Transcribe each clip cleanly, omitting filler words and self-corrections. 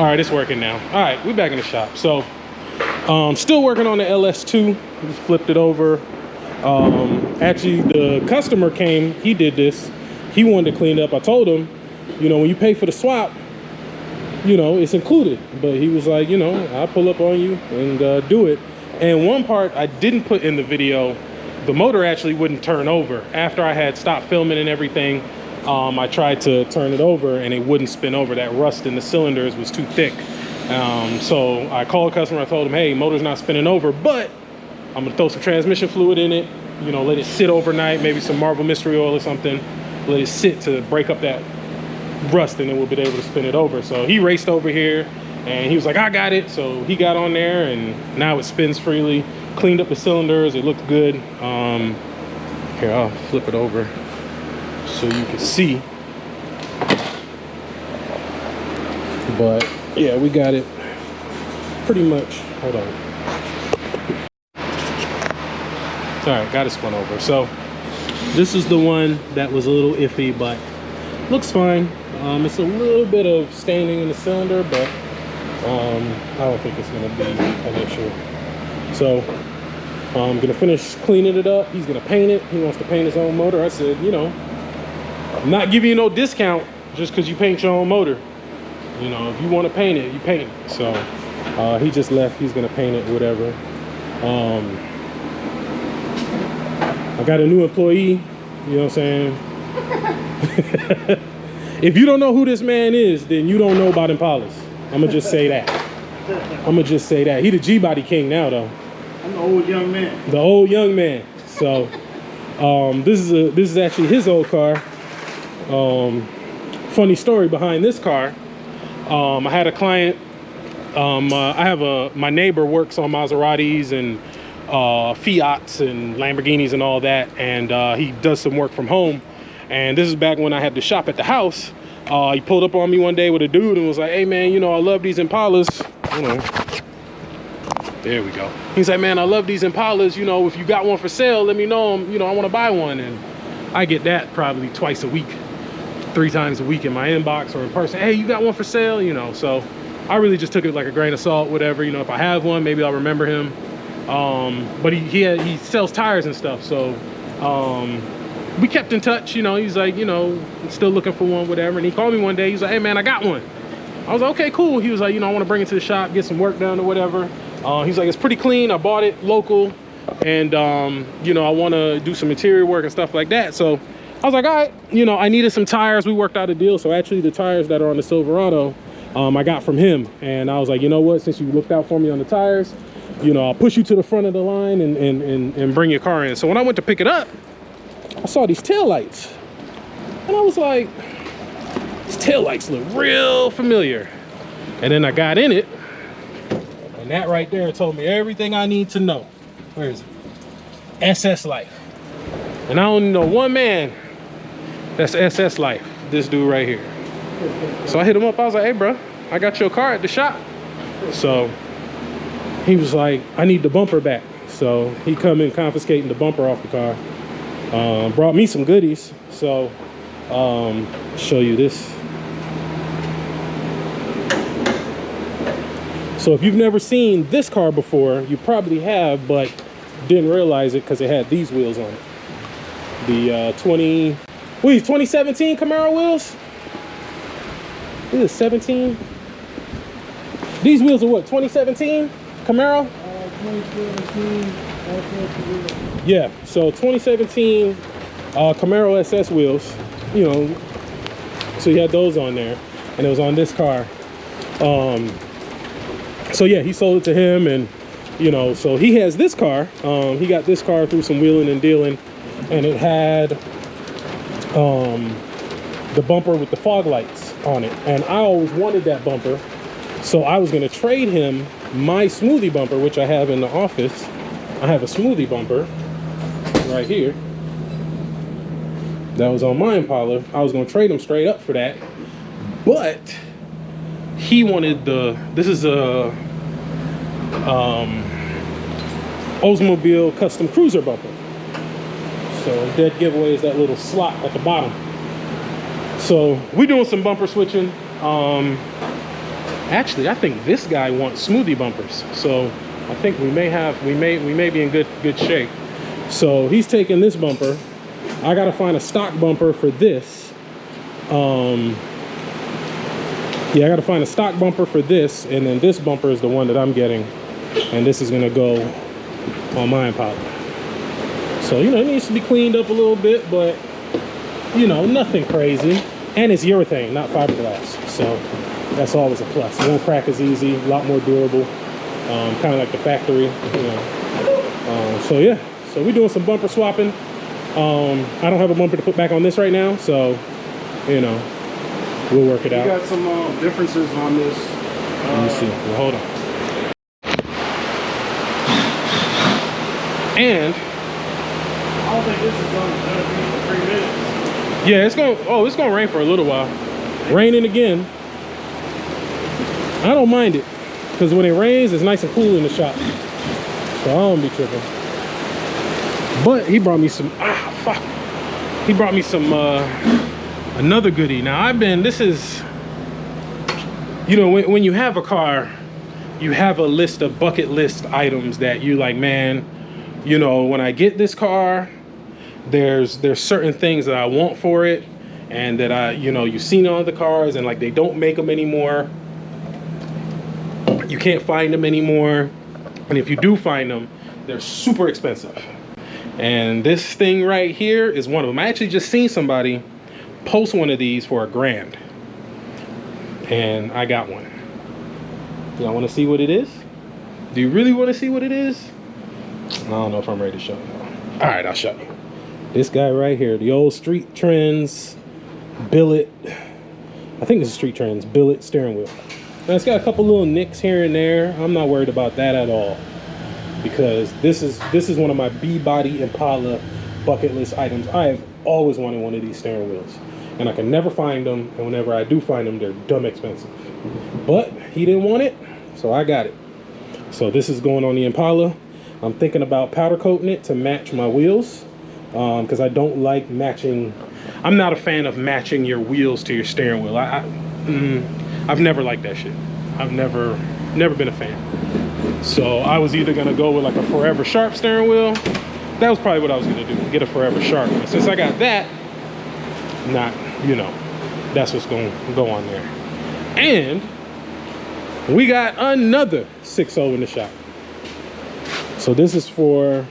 All right, it's working now. All right, we're back in the shop. So still working on the LS2. Just flipped it over. Actually, the customer came, he did this. He wanted to clean it up. I told him, you know, when you pay for the swap, you know, it's included. But he was like, you know, I'll pull up on you and do it. And one part I didn't put in the video, the motor actually wouldn't turn over. After I had stopped filming and everything, I tried to turn it over and it wouldn't spin over. That rust in the cylinders was too thick. So I called the customer, I told him, hey, motor's not spinning over, but I'm gonna throw some transmission fluid in it, you know, let it sit overnight, maybe some Marvel Mystery Oil or something, let it sit to break up that rust, and then we'll be able to spin it over. So he raced over here and he was like, I got it. So he got on there and now it spins freely, cleaned up the cylinders, it looked good. Here, I'll flip it over so you can see. But yeah, we got it pretty much. Hold on. All right, got it spun over. So this is the one that was a little iffy, but looks fine. It's a little bit of staining in the cylinder, but I don't think it's gonna be an issue. So I'm gonna finish cleaning it up. He's gonna paint it. He wants to paint his own motor. I said, you know, I'm not giving you no discount just because you paint your own motor. You know, if you want to paint it, you paint it. So he just left. He's gonna paint it, whatever. I got a new employee. You know what I'm saying? If you don't know who this man is, then you don't know about Impalas. I'm gonna just say that. I'm gonna just say that. He the G-body king now, though. I'm the old young man. The old young man. So this is actually his old car. Funny story behind this car. I had a client. My neighbor works on Maseratis and Fiats and Lamborghinis and all that, and he does some work from home. And this is back when I had to shop at the house. He pulled up on me one day with a dude and was like, hey man, you know, I love these Impalas. You know, there we go. He's like, man, I love these Impalas. You know, if you got one for sale, let me know. You know, I want to buy one. And I get that probably twice a week, 3 times a week in my inbox or in person. Hey, you got one for sale? You know, so I really just took it like a grain of salt, whatever. You know, if I have one, maybe I'll remember him. But he sells tires and stuff. So we kept in touch. You know, he's like, you know, still looking for one, whatever. And he called me one day. He's like, hey man, I got one. I was like, okay, cool. He was like, you know, I want to bring it to the shop, get some work done or whatever. He's like, it's pretty clean. I bought it local. And, you know, I want to do some interior work and stuff like that. So I was like, all right, you know, I needed some tires. We worked out a deal. So actually the tires that are on the Silverado, I got from him. And I was like, you know what, since you looked out for me on the tires, you know, I'll push you to the front of the line and bring your car in. So when I went to pick it up, I saw these taillights. And I was like, these taillights look real familiar. And then I got in it. And that right there told me everything I need to know. Where is it? SS Life. And I only know one man that's SS Life. This dude right here. So I hit him up. I was like, hey, bro, I got your car at the shop. So he was like, I need the bumper back. So he come in confiscating the bumper off the car. Brought me some goodies. So show you this. So if you've never seen this car before, you probably have, but didn't realize it because it had these wheels on it. The 2017 Camaro wheels? This is 17. These wheels are what, 2017 Camaro? 2017. Yeah, so 2017 Camaro SS wheels, you know, so he had those on there, and it was on this car. So yeah, he sold it to him, and you know, so he has this car. He got this car through some wheeling and dealing, and it had the bumper with the fog lights on it, and I always wanted that bumper, so I was going to trade him my smoothie bumper, which I have in the office. I have a smoothie bumper right here that was on my Impala. I was going to trade him straight up for that, but he wanted this is a Oldsmobile custom cruiser bumper. So dead giveaway is that little slot at the bottom. So we're doing some bumper switching. Actually, I think this guy wants smoothie bumpers. So I think we may be in good shape. So he's taking this bumper. I gotta find a stock bumper for this. Yeah, I gotta find a stock bumper for this, and then this bumper is the one that I'm getting, and this is gonna go on my Impala. So, you know, it needs to be cleaned up a little bit, but, you know, nothing crazy. And it's urethane, not fiberglass. So that's always a plus. It won't crack as easy, a lot more durable, kind of like the factory, you know. So yeah, so we're doing some bumper swapping. I don't have a bumper to put back on this right now, so, you know, we'll work it out. You got some differences on this. Let me see. Well, hold on. And I don't think this is going to be for 3 minutes. yeah, it's gonna rain for a little while. Raining again. I don't mind it, because when it rains, it's nice and cool in the shop. So I don't be tripping. But he brought me some, he brought me some, another goodie. Now this is, you know, when you have a car, you have a list of bucket list items that you like, man, you know, when I get this car, there's certain things that I want for it, and that you know, you've seen on the cars, and like they don't make them anymore. You can't find them anymore. And if you do find them, they're super expensive. And this thing right here is one of them. I actually just seen somebody post one of these for $1,000. And I got one. Y'all want to see what it is? Do you really want to see what it is? I don't know if I'm ready to show you. All right, I'll show you. This guy right here, the old Street Trends billet. I think this is Street Trends billet steering wheel. Now it's got a couple little nicks here and there. I'm not worried about that at all, because this is one of my B-body Impala bucket list items. I have always wanted one of these steering wheels, and I can never find them, and whenever I do find them, they're dumb expensive. But he didn't want it, so I got it. So this is going on the Impala. I'm thinking about powder coating it to match my wheels, because I don't like matching. I'm not a fan of matching your wheels to your steering wheel. I've never liked that shit. I've never been a fan. So I was either gonna go with like a Forever Sharp steering wheel. That was probably what I was gonna do, get a Forever Sharp. And since I got that, you know, that's what's gonna go on there. And we got another 6.0 in the shop. So this is for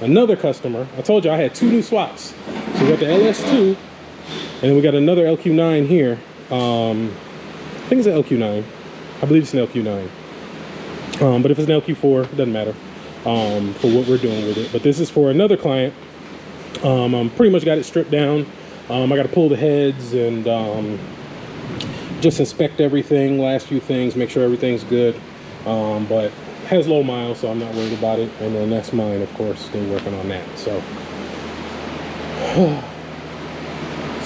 another customer. I told you I had 2 new swaps. So we got the LS2, and then we got another LQ9 here. I think it's an LQ9. I believe it's an LQ9. But if it's an LQ4, it doesn't matter for what we're doing with it. But this is for another client. I'm pretty much got it stripped down. I got to pull the heads and just inspect everything, last few things, make sure everything's good. But has low miles, so I'm not worried about it. And then that's mine, of course, still working on that. So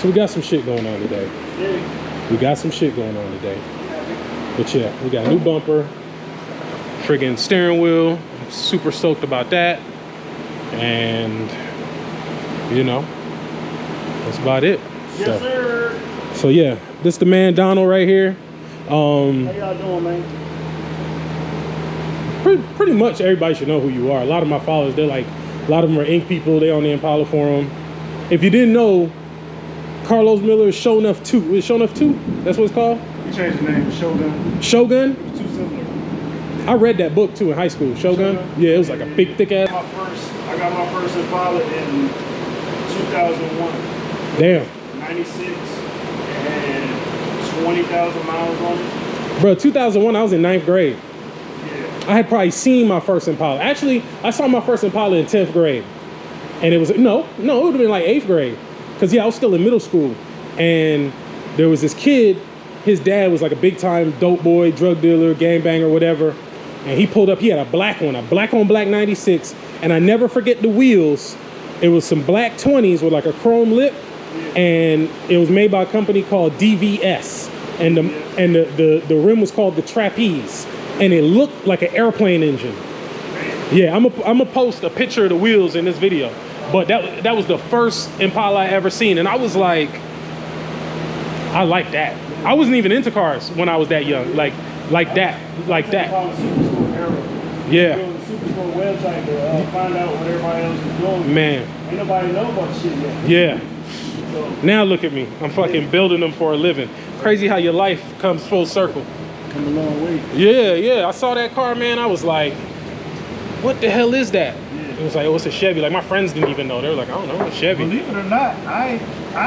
we got some shit going on today. We got some shit going on today. But yeah, we got a new bumper, friggin' steering wheel. I'm super stoked about that. And, you know, that's about it. Yes, sir. So yeah, this the man Donald right here. How y'all doing, man? Pretty much everybody should know who you are. A lot of my followers, they're like, a lot of them are Ngk people. They on the Impala forum. If you didn't know, Carlos Miller is Show Enough 2. Is it Show Enough 2? That's what it's called? You changed the name to Shogun. Shogun? It's too similar. I read that book too in high school. Shogun? Yeah, it was like a big, thick ass. I got my first Impala in 2001. Damn. 96 and 20,000 miles on it. Bro, 2001, I was in 9th grade. Yeah. I had probably seen my first Impala. Actually, I saw my first Impala in 10th grade. And it was, no, it would have been like 8th grade. Because, yeah, I was still in middle school. And there was this kid, his dad was like a big time dope boy, drug dealer, gangbanger, whatever. And he pulled up, he had a black one, a black on black 96. And I never forget the wheels. It was some black 20s with like a chrome lip. And it was made by a company called DVS. And the rim was called the Trapeze. And it looked like an airplane engine. Yeah, I'm gonna post a picture of the wheels in this video. But that was the first Impala I ever seen. And I was like, I like that. I wasn't even into cars when I was that young. Like that. Superstore era. Yeah. Go to the Superstore website to find out what everybody else is doing. Man. Ain't nobody know about shit yet. Yeah. So, Now look at me. I'm fucking building them for a living. Crazy how your life comes full circle. come a long way. Yeah. I saw that car, man. I was like, what the hell is that? Yeah. It was like, oh, it's a Chevy. Like my friends didn't even know. They were like, I don't know, it's a Chevy. Believe it or not, I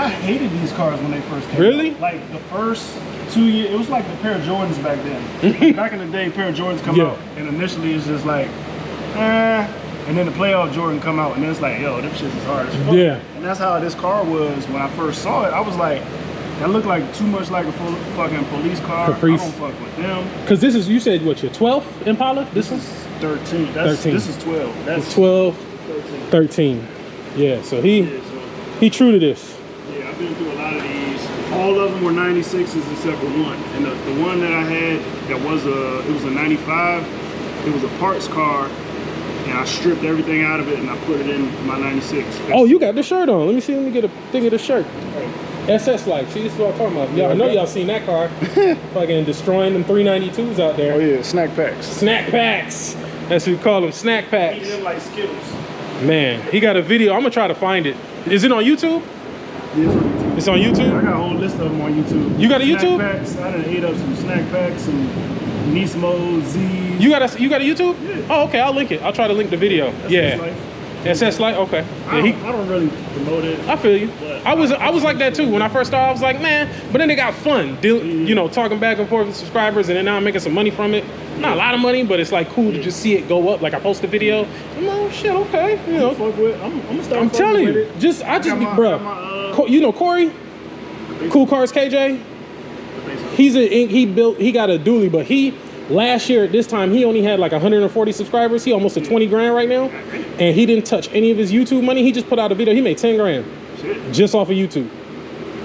hated these cars when they first came Really? out. Like the first 2 years, it was like the pair of Jordans back then. Back in the day, pair of Jordans come out, and initially it's just like, and then the playoff Jordan come out, and then it's like, yo, them shits is hard as fuck. Yeah. And that's how this car was when I first saw it. I was like, that looked like too much like a fucking police car. Caprice. I don't fuck with them. Cause this is, you said what, your 12th Impala? This is 13. 13. This is 12. That's 12, 13. 13. Yeah, so Yeah, so, he true to this. yeah, I've been through a lot of these. All of them were 96s except for one. And the one that I had that was it was a 95. It was a parts car, and I stripped everything out of it and I put it in my 96. Oh, you got the shirt on. Let me see. Let me get a thing of the shirt. SS Life. See, this is what I'm talking about. Y'all, I know y'all seen that car. Fucking destroying them 392s out there. Oh yeah, snack packs. Snack packs. That's what we call them, snack packs. Eat them like Skittles. Man, he got a video. I'm gonna try to find it. Is it on YouTube? Yes. It's on YouTube? I got a whole list of them on YouTube. You got a YouTube? Snack packs. I done ate up some snack packs and Nismo, Z's. You got a YouTube? Yeah. Oh, okay. I'll link it. I'll try to link the video. That's SS Life. Okay. I Yeah, don't really promote it. I feel you. But I was like that too when I first started. I was like, man, but then they got fun, you know, talking back and forth with subscribers, and then now I'm making some money from it. Not a lot of money, but it's like cool to just see it go up. Like I post a video, I'm like, oh shit, okay, you know. I'm gonna start. I'm telling you, you know Corey, Cool Cars KJ. He got a dually, but last year at this time he only had like 140 subscribers. He almost at 20 grand right now, and he didn't touch any of his YouTube money. He just put out a video. He made 10 grand just off of YouTube.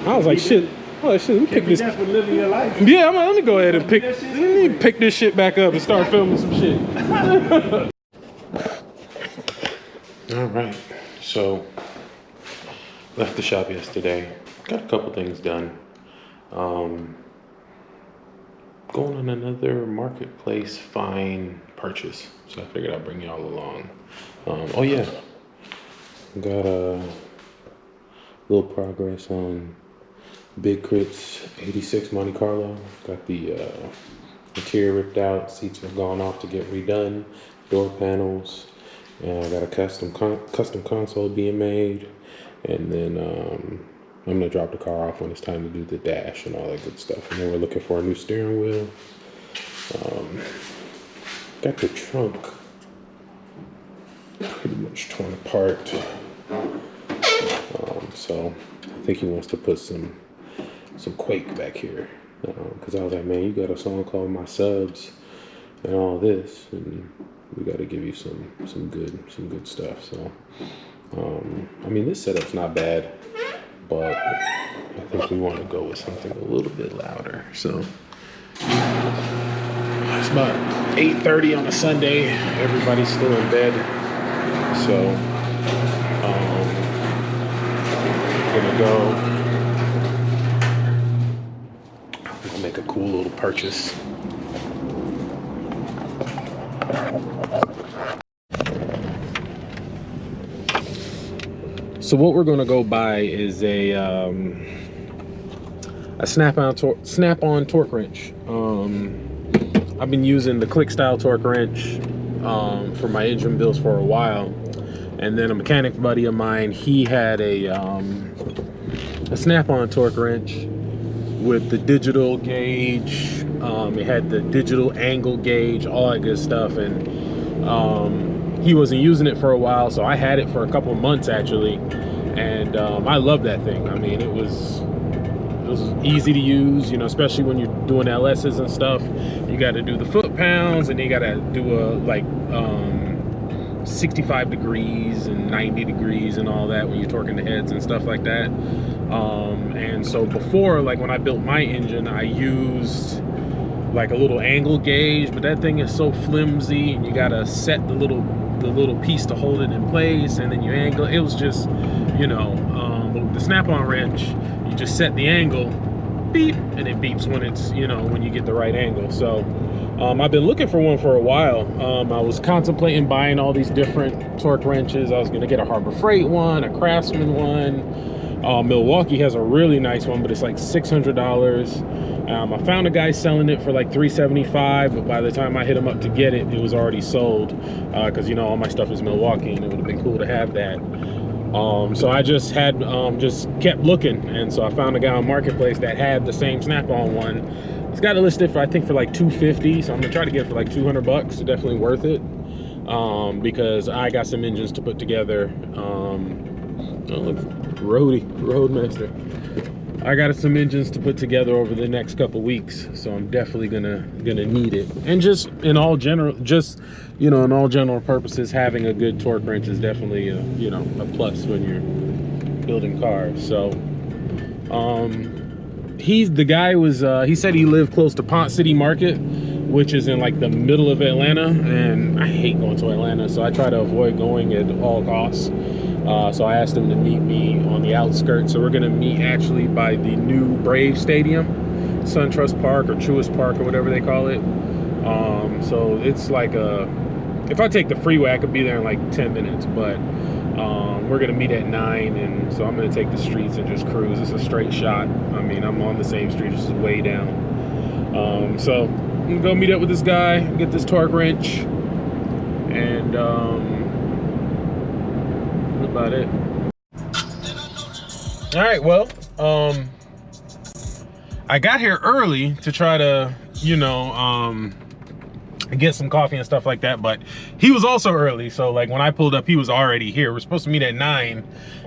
I was like, shit. Oh shit, let me pick this. That's what living your life. Yeah, let me go ahead and pick this shit back up and start filming some shit. All right, so left the shop yesterday. Got a couple things done. Going on another marketplace fine purchase, so I figured I'd bring y'all along. Oh yeah, got a little progress on Big Crit's 86 Monte Carlo. Got the interior ripped out, seats have gone off to get redone, door panels, and I got a custom console being made, and then I'm gonna drop the car off when it's time to do the dash and all that good stuff. And then we're looking for a new steering wheel. Got the trunk pretty much torn apart. So I think he wants to put some Quake back here. Cause I was like, man, you got a song called My Subs and all this, and we got to give you some good stuff. So I mean, this setup's not bad, but I think we want to go with something a little bit louder. So it's about 8:30 on a Sunday. Everybody's still in bed. So gonna go. We'll make a cool little purchase. So what we're gonna go buy is a snap-on torque wrench. I've been using the click style torque wrench for my engine builds for a while, and then a mechanic buddy of mine, he had a snap-on torque wrench with the digital gauge. It had the digital angle gauge, all that good stuff, and he wasn't using it for a while, so I had it for a couple months actually, and I love that thing. I mean, it was easy to use, you know, especially when you're doing LSs and stuff. You got to do the foot pounds, and you got to do a 65 degrees and 90 degrees and all that when you're torquing the heads and stuff like that. And so before, like when I built my engine, I used like a little angle gauge, but that thing is so flimsy, and you gotta set the little piece to hold it in place, and then you angle. It was just, you know, with the snap-on wrench, you just set the angle, beep, and it beeps when it's, you know, when you get the right angle. So I've been looking for one for a while. I was contemplating buying all these different torque wrenches. I was gonna get a Harbor Freight one, a Craftsman one. Milwaukee has a really nice one, but it's like $600. I found a guy selling it for like $375, but by the time I hit him up to get it, it was already sold, because you know, all my stuff is Milwaukee, and it would have been cool to have that. So I just had just kept looking, and so I found a guy on Marketplace that had the same Snap-on one. He's got it listed for, I think, for like $250, so I'm gonna try to get it for like $200. It's definitely worth it, because I got some engines to put together. Oh, look, Roadmaster. I got some engines to put together over the next couple weeks, so I'm definitely gonna need it. And just in all general, you know, in all general purposes, having a good torque wrench is definitely a, you know, a plus when you're building cars. So the guy was he said he lived close to Pont City Market, which is in like the middle of Atlanta, and I hate going to Atlanta, so I try to avoid going at all costs. So I asked him to meet me on the outskirts. So we're gonna meet actually by the new Brave Stadium, SunTrust Park or Truist Park or whatever they call it. So it's like if I take the freeway, I could be there in like 10 minutes, but we're gonna meet at 9, and so I'm gonna take the streets and just cruise. It's a straight shot. I mean, I'm on the same street, just way down. So I'm gonna go meet up with this guy, get this torque wrench, and about it. All right, well, I got here early to try to, you know, get some coffee and stuff like that, but he was also early, so like when I pulled up, he was already here. We're supposed to meet at 9.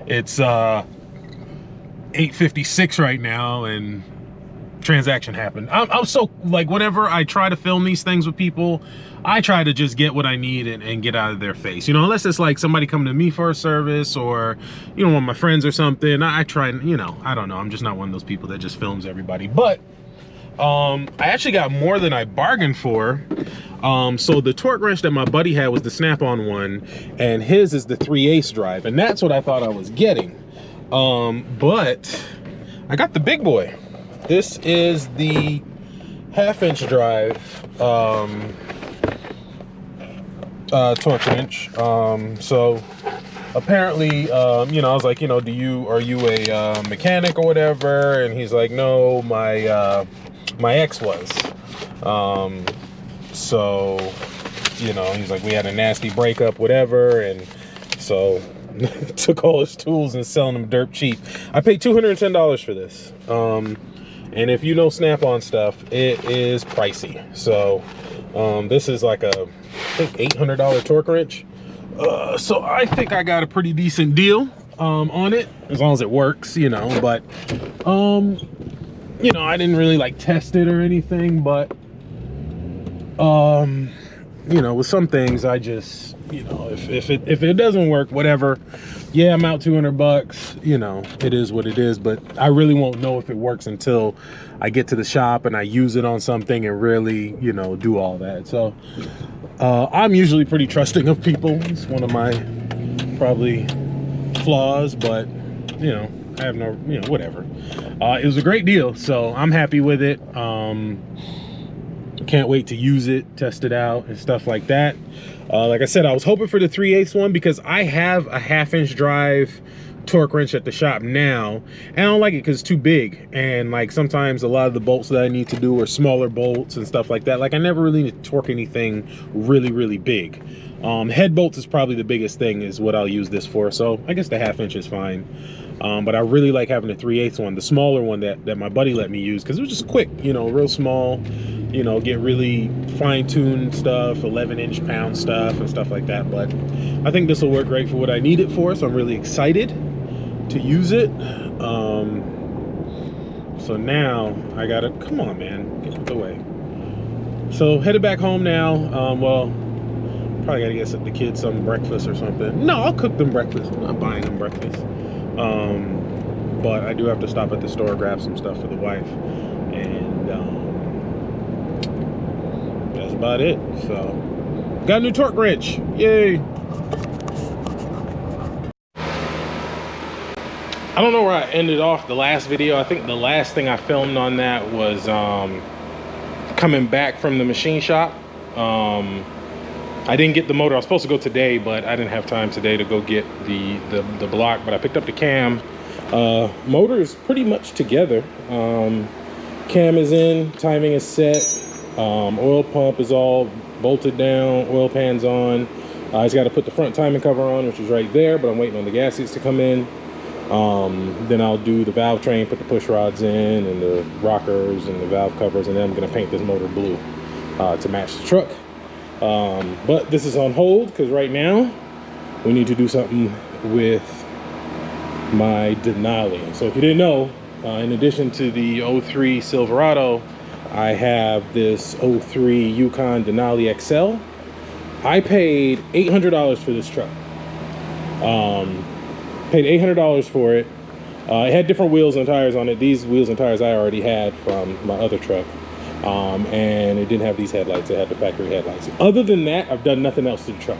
It's 8:56 right now, and transaction happened. I'm so, like, whenever I try to film these things with people, I try to just get what I need and get out of their face, you know, unless it's like somebody coming to me for a service, or, you know, one of my friends or something. I try, you know, I don't know, I'm just not one of those people that just films everybody. But I actually got more than I bargained for. So the torque wrench that my buddy had was the Snap-on one, and his is the 3/8 drive, and that's what I thought I was getting. But I got the big boy. This is the 1/2-inch drive torque wrench. So apparently, you know, I was like, you know, are you a mechanic or whatever? And he's like, no, my ex was. So, you know, he's like, we had a nasty breakup, whatever, and so took all his tools and selling them dirt cheap. I paid $210 for this. And if you know Snap-on stuff, it is pricey. So this is like I think $800 torque wrench. So I think I got a pretty decent deal on it, as long as it works, you know. But you know, I didn't really like test it or anything, but you know, with some things I just, you know, if it doesn't work, whatever, yeah, I'm out $200, you know, it is what it is. But I really won't know if it works until I get to the shop and I use it on something and really, you know, do all that. So I'm usually pretty trusting of people. It's one of my probably flaws, but you know, I have no, you know, whatever. It was a great deal, so I'm happy with it. Can't wait to use it, test it out and stuff like that. Like I said, I was hoping for the 3/8 one because I have a 1/2-inch drive torque wrench at the shop now, and I don't like it because it's too big, and like sometimes a lot of the bolts that I need to do are smaller bolts and stuff like that. Like I never really need to torque anything really big. Head bolts is probably the biggest thing, is what I'll use this for, so I guess the 1/2-inch is fine. But I really like having the 3/8 one, the smaller one that my buddy let me use, because it was just quick, you know, real small, you know, get really fine-tuned stuff, 11-inch pound stuff and stuff like that. But I think this will work great for what I need it for, so I'm really excited to use it. So now I gotta, come on man, get out the way. So headed back home now. Well, probably gotta get the kids some breakfast or something. No, I'll cook them breakfast. I'm not buying them breakfast. But I do have to stop at the store, grab some stuff for the wife, and that's about it. So got a new torque wrench, yay. I don't know where I ended off the last video. I think the last thing I filmed on that was coming back from the machine shop. I didn't get the motor. I was supposed to go today, but I didn't have time today to go get the block. But I picked up the cam. Motor is pretty much together. Cam is in, timing is set. Oil pump is all bolted down, oil pan's on. I just got to put the front timing cover on, which is right there, but I'm waiting on the gas seats to come in. Then I'll do the valve train, put the push rods in, and the rockers and the valve covers, and then I'm going to paint this motor blue to match the truck. But this is on hold because right now we need to do something with my Denali. So if you didn't know, in addition to the 03 Silverado, I have this 03 Yukon Denali XL. I paid $800 for this truck. Paid $800 for it. It had different wheels and tires on it. These wheels and tires I already had from my other truck. And it didn't have these headlights. It had the factory headlights. Other than that, I've done nothing else to the truck.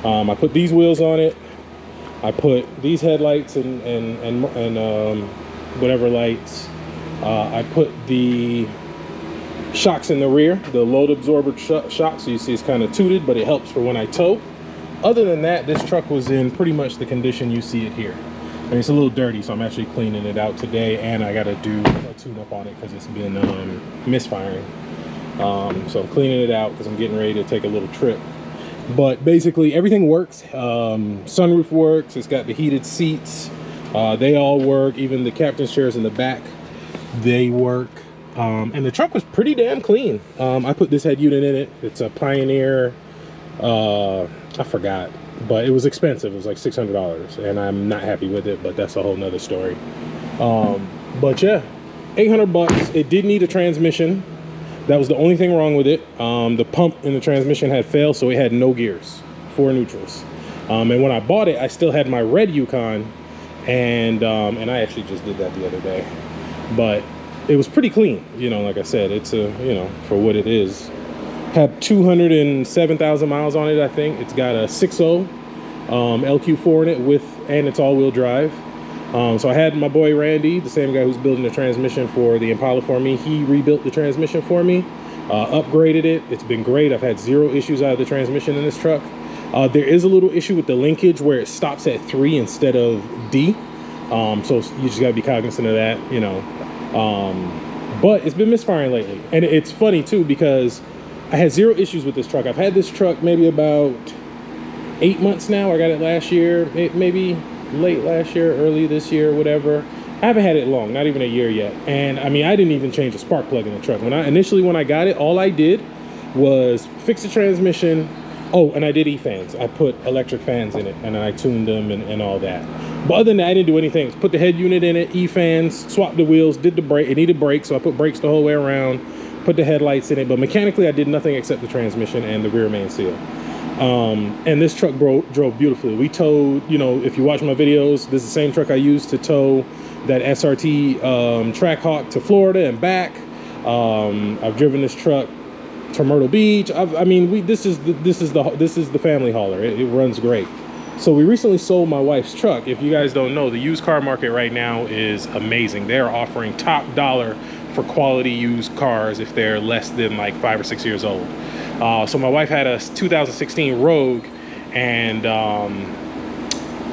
I put these wheels on it. I put these headlights and whatever lights. I put the shocks in the rear, the load absorber shocks. So you see it's kind of tooted, but it helps for when I tow. Other than that, this truck was in pretty much the condition you see it here. I mean, it's a little dirty, so I'm actually cleaning it out today, and I got to do a tune-up on it because it's been misfiring. So I'm cleaning it out because I'm getting ready to take a little trip. But basically, everything works. Sunroof works. It's got the heated seats. They all work. Even the captain's chairs in the back, they work. And the truck was pretty damn clean. I put this head unit in it. It's a Pioneer. I forgot, but it was expensive. It was like $600, and I'm not happy with it, but that's a whole nother story. But yeah, 800 bucks. It did need a transmission. That was the only thing wrong with it. The pump in the transmission had failed, so it had no gears, 4 neutrals. And when I bought it, I still had my red Yukon, and I actually just did that the other day. But it was pretty clean, you know. Like I said, it's a, you know, for what it is. Had 207,000 miles on it, I think. It's got a 6.0 LQ4 in it and it's all-wheel drive. So I had my boy Randy, the same guy who's building the transmission for the Impala for me. He rebuilt the transmission for me, upgraded it. It's been great. I've had 0 issues out of the transmission in this truck. There is a little issue with the linkage where it stops at 3 instead of D. So you just gotta be cognizant of that, you know. But it's been misfiring lately. And it's funny too, because I had 0 issues with this truck. I've had this truck maybe about 8 months now. I got it last year, maybe late last year, early this year, whatever. I haven't had it long, not even a year yet. And I mean, I didn't even change the spark plug in the truck. When I got it, all I did was fix the transmission. Oh, and I did E-fans. I put electric fans in it, and I tuned them and all that. But other than that, I didn't do anything. Put the head unit in it, E-fans, swapped the wheels, did the brake. It needed brakes, so I put brakes the whole way around. Put the headlights in it, but mechanically I did nothing except the transmission and the rear main seal. And this truck drove beautifully. We towed, you know, if you watch my videos, this is the same truck I used to tow that SRT Trackhawk to Florida and back. I've driven this truck to Myrtle Beach. I mean, this is the family hauler. It runs great. So we recently sold my wife's truck. If you guys don't know, the used car market right now is amazing. They're offering top dollar for quality used cars if they're less than like 5 or 6 years old. So my wife had a 2016 Rogue, and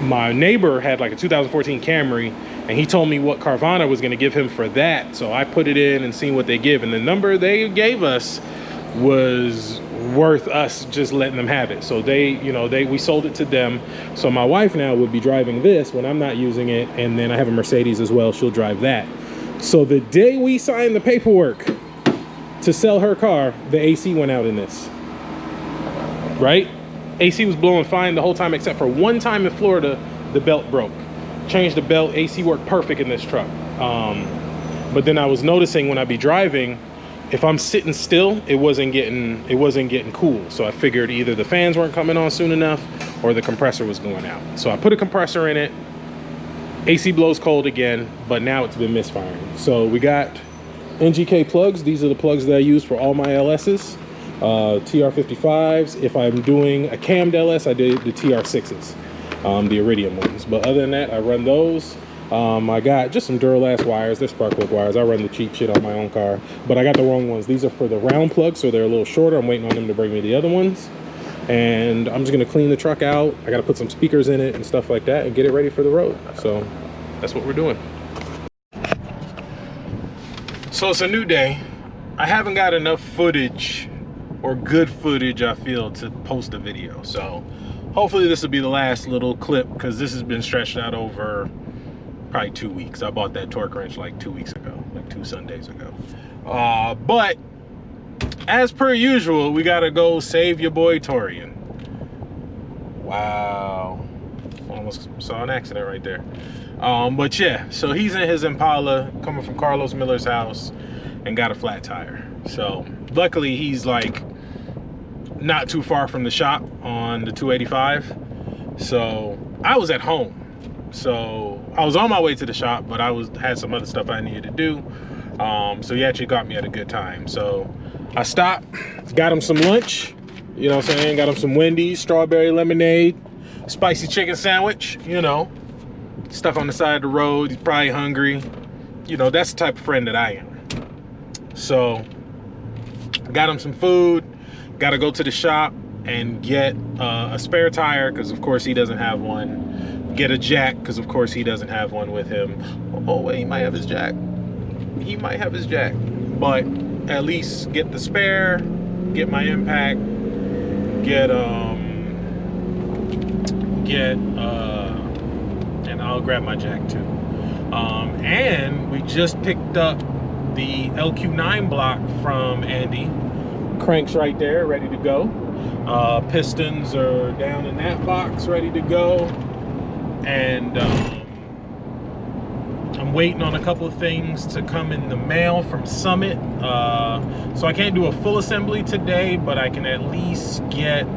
my neighbor had like a 2014 Camry, and he told me what Carvana was going to give him for that. So I put it in and seen what they give, and the number they gave us was worth us just letting them have it. So we sold it to them. So my wife now would be driving this when I'm not using it, and then I have a Mercedes as well. She'll drive that. So the day we signed the paperwork to sell her car, the AC went out in this. Right? AC was blowing fine the whole time, except for one time in Florida, the belt broke. Changed the belt, AC worked perfect in this truck. But then I was noticing when I'd be driving, if I'm sitting still, it wasn't getting cool. So I figured either the fans weren't coming on soon enough or the compressor was going out. So I put a compressor in it. AC blows cold again, but now it's been misfiring. So we got Ngk plugs. These are the plugs that I use for all my LSs. TR55s. If I'm doing a cammed LS, I did the TR6s, the Iridium ones. But other than that, I run those. I got just some Duralast wires. They're spark plug wires. I run the cheap shit on my own car, but I got the wrong ones. These are for the round plugs, so they're a little shorter. I'm waiting on them to bring me the other ones. And I'm just gonna clean the truck out. I gotta put some speakers in it and stuff like that and get it ready for the road. So that's what we're doing. So it's a new day. I haven't got enough footage or good footage, I feel, to post a video. So hopefully this will be the last little clip, because this has been stretched out over probably 2 weeks. I bought that torque wrench like 2 weeks ago, like 2 Sundays ago. But as per usual, we gotta go save your boy Torrian. Wow, almost saw an accident right there. But yeah, so he's in his Impala coming from Carlos Miller's house and got a flat tire. So luckily he's like not too far from the shop on the 285. So I was at home. So I was on my way to the shop, but I had some other stuff I needed to do. So he actually got me at a good time. So I stopped, got him some lunch, you know what I'm saying? Got him some Wendy's, strawberry lemonade, spicy chicken sandwich, you know, stuff on the side of the road. He's probably hungry. You know, that's the type of friend that I am. So got him some food, got to go to the shop and get a spare tire, because of course he doesn't have one. Get a jack, because of course he doesn't have one with him. Oh wait, he might have his jack. He might have his jack, but at least get the spare, get my impact, and I'll grab my jack too. And we just picked up the LQ9 block from Andy. Cranks right there, ready to go. Pistons are down in that box, ready to go. And I'm waiting on a couple of things to come in the mail from Summit. So I can't do a full assembly today, but I can at least get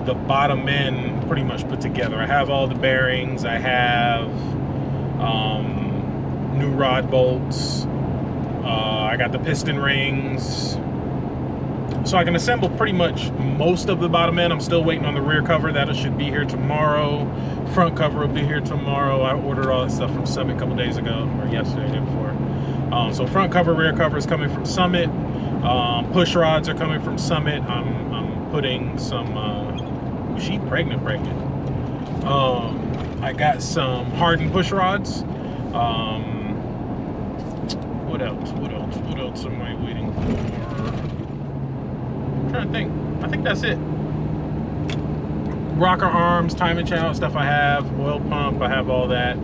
the bottom end pretty much put together. I have all the bearings. I have new rod bolts. I got the piston rings. So I can assemble pretty much most of the bottom end. I'm still waiting on the rear cover. That should be here tomorrow. Front cover will be here tomorrow. I ordered all that stuff from Summit a couple days ago, or yesterday, the day before. So front cover, rear cover is coming from Summit. Push rods are coming from Summit. I'm putting some, she pregnant. I got some hardened push rods. What else am I waiting for? I'm trying to think. I think that's it. Rocker arms, timing channel stuff I have, oil pump, I have all that.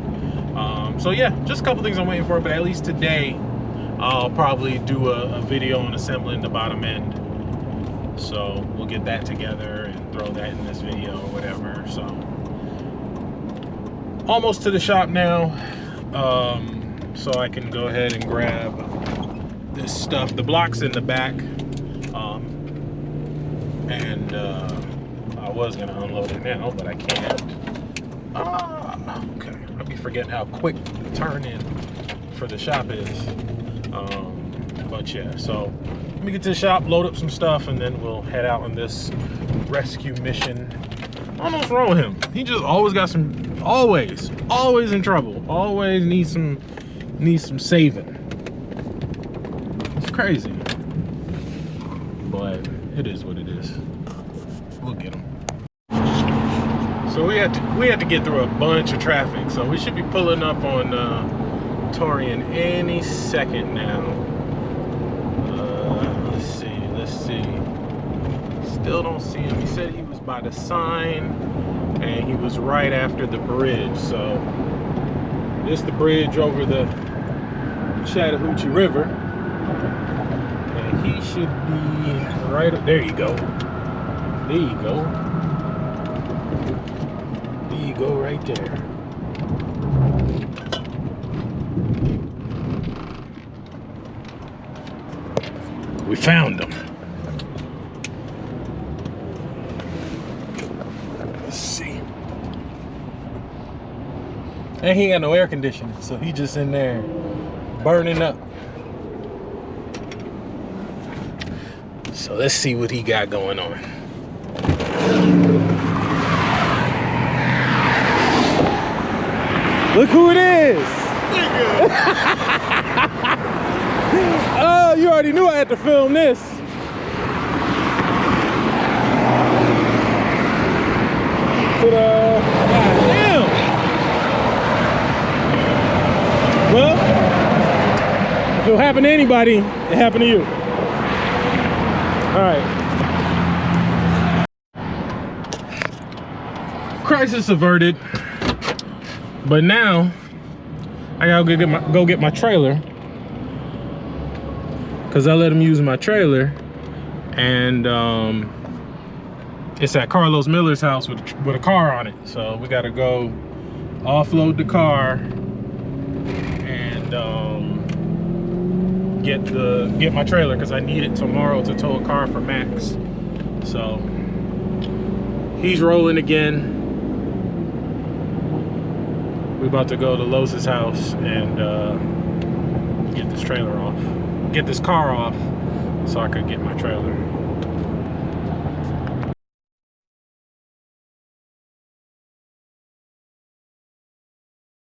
So yeah, just a couple things I'm waiting for, but at least today I'll probably do a video on assembling the bottom end. So we'll get that together and throw that in this video or whatever. So almost to the shop now, so I can go ahead and grab this stuff. The block's in the back. I was gonna unload it now, but I can't. Okay, I'll be forgetting how quick the turn in for the shop is. But yeah, so let me get to the shop, load up some stuff, and then we'll head out on this rescue mission. I don't know what's wrong with him. He just always got some, always in trouble. Always needs some saving. It's crazy, but it is what it is. We'll get him. So we had to get through a bunch of traffic. So we should be pulling up on Torrian any second now. Let's see. Still don't see him. He said he was by the sign and he was right after the bridge. So this is the bridge over the Chattahoochee River. And he should be right up. There you go. There you go. There you go right there. We found him. Let's see. And he ain't got no air conditioning, so he just in there burning up. So let's see what he got going on. Look who it is. Oh, you already knew I had to film this. Ta-da. God damn. Well, if it'll happen to anybody, it happened to you. All right. Crisis averted. But now I gotta go get my trailer, because I let him use my trailer, and it's at Carlos Miller's house with a car on it. So we gotta go offload the car and get my trailer, because I need it tomorrow to tow a car for Max. So he's rolling again. We're about to go to Los's house and get this trailer off, get this car off, so I could get my trailer.